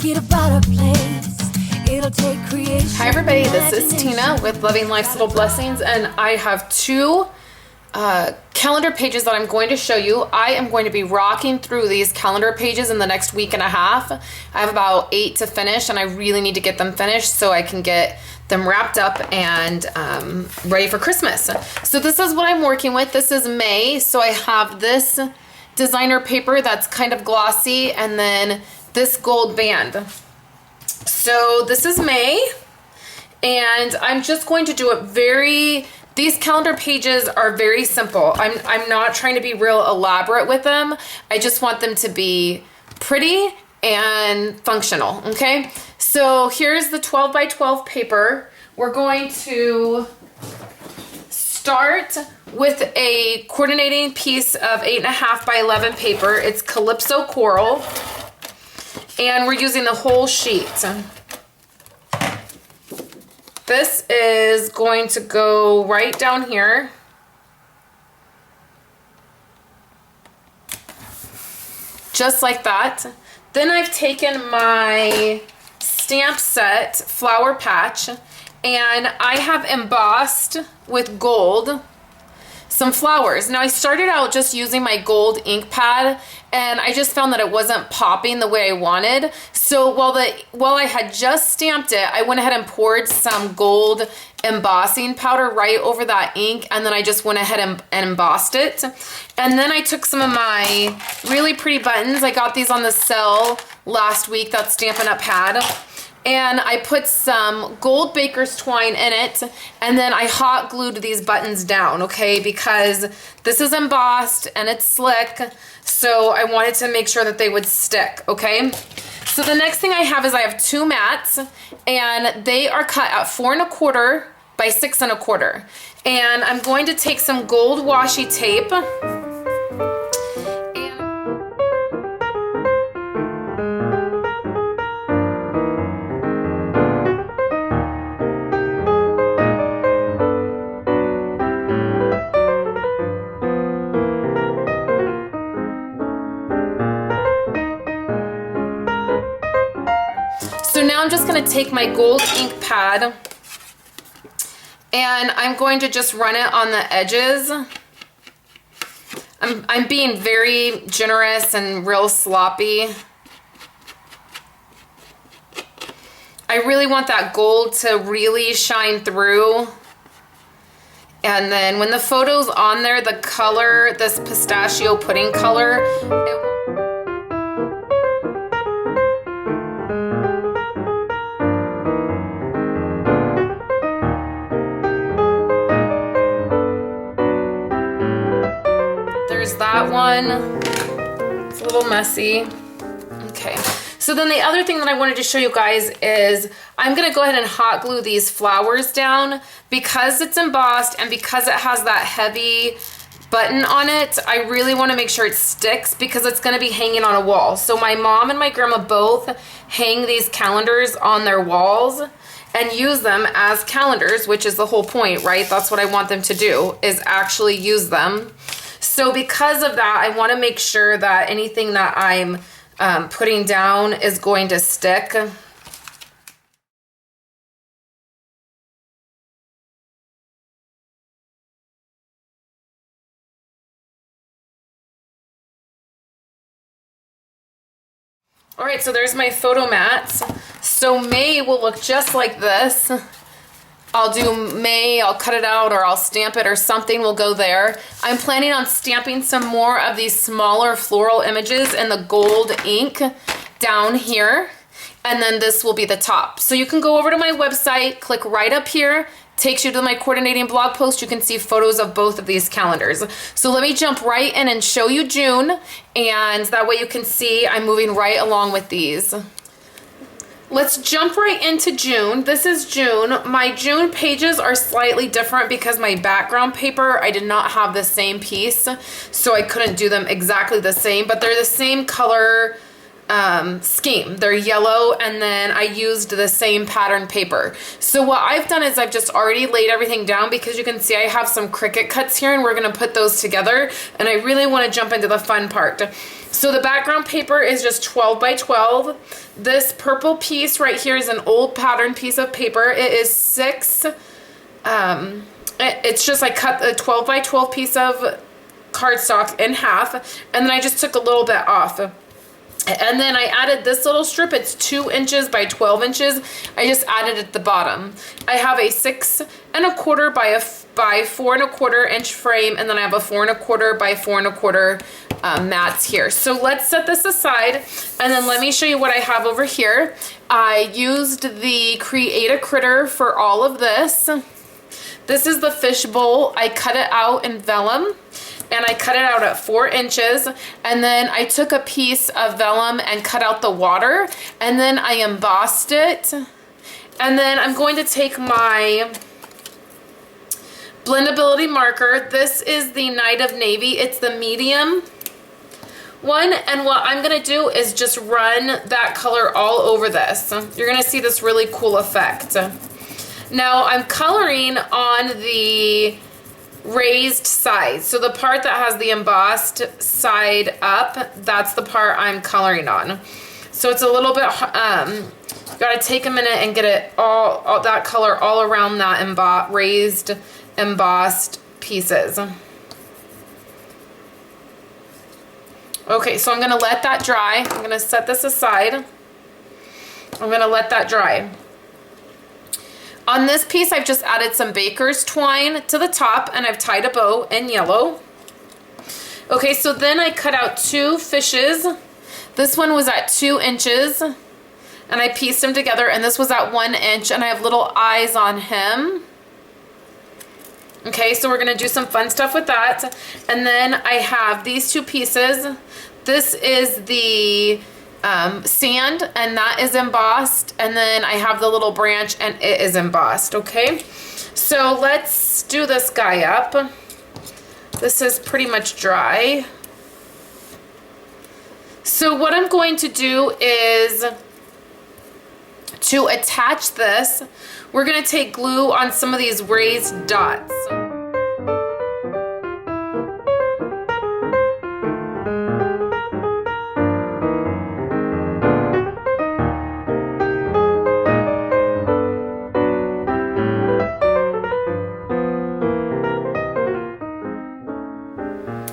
make it a better place. It'll take creation. Hi everybody, this is Tina with Loving Life's Little Blessings, and I have two calendar pages that I'm going to show you. I am going to be rocking through these calendar pages in the next week and a half. I have about 8 to finish, and I really need to get them finished so I can get them wrapped up and ready for Christmas. So this is what I'm working with. This is May, so I have this designer paper that's kind of glossy, and then this gold band. So this is May, and I'm just going to do it these calendar pages are very simple. I'm not trying to be real elaborate with them. I just want them to be pretty and functional, okay? So here's the 12 by 12 paper. We're going to start with a coordinating piece of 8.5 by 11 paper. It's Calypso Coral, and we're using the whole sheet. This is going to go right down here. Just like that. Then I've taken my stamp set flower patch, and I have embossed with gold some flowers. Now I started out just using my gold ink pad, and I just found that it wasn't popping the way I wanted. So while I had just stamped it, I went ahead and poured some gold embossing powder right over that ink, and then I just went ahead and embossed it. And then I took some of my really pretty buttons. I got these on the sale last week that Stampin' Up had. And I put some gold baker's twine in it, and then I hot glued these buttons down, okay, because this is embossed and it's slick, so I wanted to make sure that they would stick, okay? So the next thing I have 2 mats, and they are cut at 4 1/4 by 6 1/4. And I'm going to take some gold washi tape. So now I'm just going to take my gold ink pad, and I'm going to just run it on the edges. I'm being very generous and real sloppy. I really want that gold to really shine through. And then when the photo's on there, the color, this pistachio pudding color, there's that one. It's a little messy. Okay. So then the other thing that I wanted to show you guys is I'm going to go ahead and hot glue these flowers down. Because it's embossed and because it has that heavy button on it, I really want to make sure it sticks because it's going to be hanging on a wall. So my mom and my grandma both hang these calendars on their walls and use them as calendars, which is the whole point, right? That's what I want them to do, is actually use them. So because of that, I want to make sure that anything that I'm putting down is going to stick. All right, so there's my photo mats. So May will look just like this. I'll do May, I'll cut it out, or I'll stamp it, or something will go there. I'm planning on stamping some more of these smaller floral images in the gold ink down here, and then this will be the top. So you can go over to my website, click right up here, takes you to my coordinating blog post. You can see photos of both of these calendars. So let me jump right in and show you June, and that way you can see I'm moving right along with these. Let's jump right into June. This is June. My June pages are slightly different because my background paper, I did not have the same piece, so I couldn't do them exactly the same, but they're the same color scheme. They're yellow, and then I used the same pattern paper. So what I've done is I've just already laid everything down because you can see I have some Cricut cuts here, and we're gonna put those together, and I really wanna jump into the fun part. So the background paper is just 12 by 12. This purple piece right here is an old pattern piece of paper. It is 6, it's just I cut a 12 by 12 piece of cardstock in half, and then I just took a little bit off. And then I added this little strip. It's 2 inches by 12 inches. I just added it at the bottom. I have a 6 1/4 by 4 1/4 inch frame, and then I have a 4 1/4 by 4 1/4 mats here. So let's set this aside, and then let me show you what I have over here. I used the Create a Critter for all of this. This is the fish bowl. I cut it out in vellum, and I cut it out at 4 inches, and then I took a piece of vellum and cut out the water, and then I embossed it. And then I'm going to take my blendability marker. This is the Night of Navy. It's the medium one, and what I'm gonna do is just run that color all over this. You're gonna see this really cool effect. Now I'm coloring on the raised side. So the part that has the embossed side up, that's the part I'm coloring on. So it's a little bit, gotta take a minute and get it all that color all around that raised embossed pieces. Okay, so I'm gonna let that dry. I'm gonna set this aside. I'm gonna let that dry. On this piece, I've just added some baker's twine to the top, and I've tied a bow in yellow. Okay, so then I cut out 2 fishes. This one was at 2 inches, and I pieced them together, and this was at 1 inch, and I have little eyes on him. Okay, so we're gonna do some fun stuff with that. And then I have these 2 pieces. This is the sand, and that is embossed, and then I have the little branch, and it is embossed. Okay, so let's do this guy up. This is pretty much dry. So what I'm going to do is to attach this, we're going to take glue on some of these raised dots.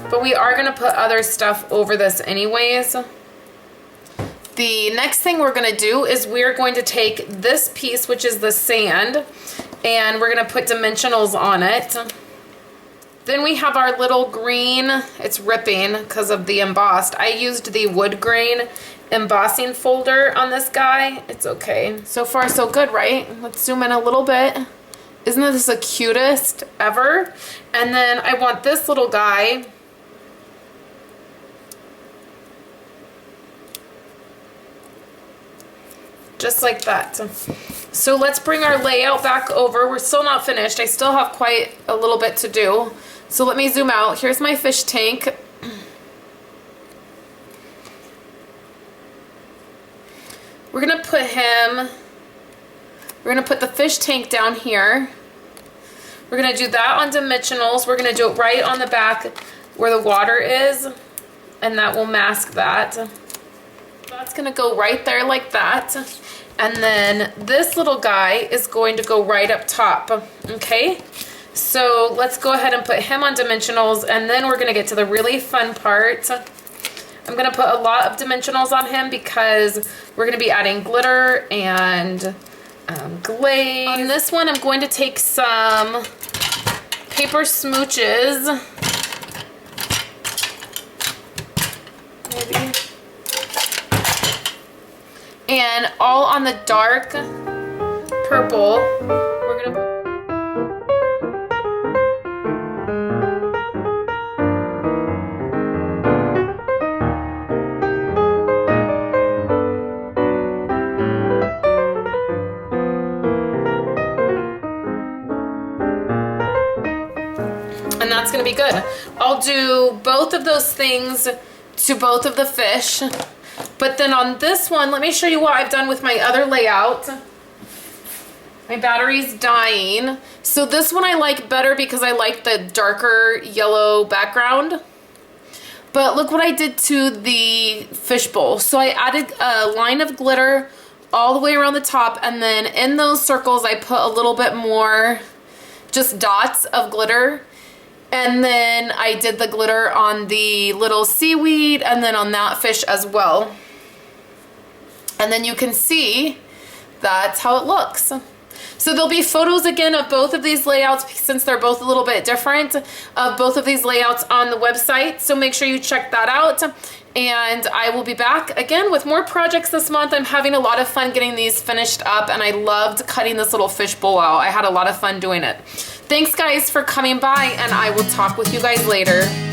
But we are going to put other stuff over this anyways. The next thing we're going to do is we're going to take this piece, which is the sand, and we're going to put dimensionals on it. Then we have our little green. It's ripping because of the embossed. I used the wood grain embossing folder on this guy. It's okay. So far so good, right? Let's zoom in a little bit. Isn't this the cutest ever? And then I want this little guy. Just like that. So let's bring our layout back over. We're still not finished. I still have quite a little bit to do. So let me zoom out. Here's my fish tank. We're gonna put him, we're gonna put the fish tank down here. We're gonna do that on dimensionals. We're gonna do it right on the back where the water is, and that will mask that. That's gonna go right there like that. And then this little guy is going to go right up top, okay? So let's go ahead and put him on dimensionals, and then we're gonna get to the really fun part. I'm gonna put a lot of dimensionals on him because we're gonna be adding glitter and glaze. On this one, I'm going to take some paper smooches. Maybe. And all on the dark purple, we're gonna put. And that's gonna be good. I'll do both of those things to both of the fish. But then on this one, let me show you what I've done with my other layout. My battery's dying. So this one I like better because I like the darker yellow background. But look what I did to the fishbowl. So I added a line of glitter all the way around the top, and then in those circles I put a little bit more just dots of glitter, and then I did the glitter on the little seaweed and then on that fish as well. And then you can see that's how it looks. So there'll be photos again of both of these layouts, since they're both a little bit different, of both of these layouts on the website. So make sure you check that out. And I will be back again with more projects this month. I'm having a lot of fun getting these finished up, and I loved cutting this little fish bowl out. I had a lot of fun doing it. Thanks guys for coming by, and I will talk with you guys later.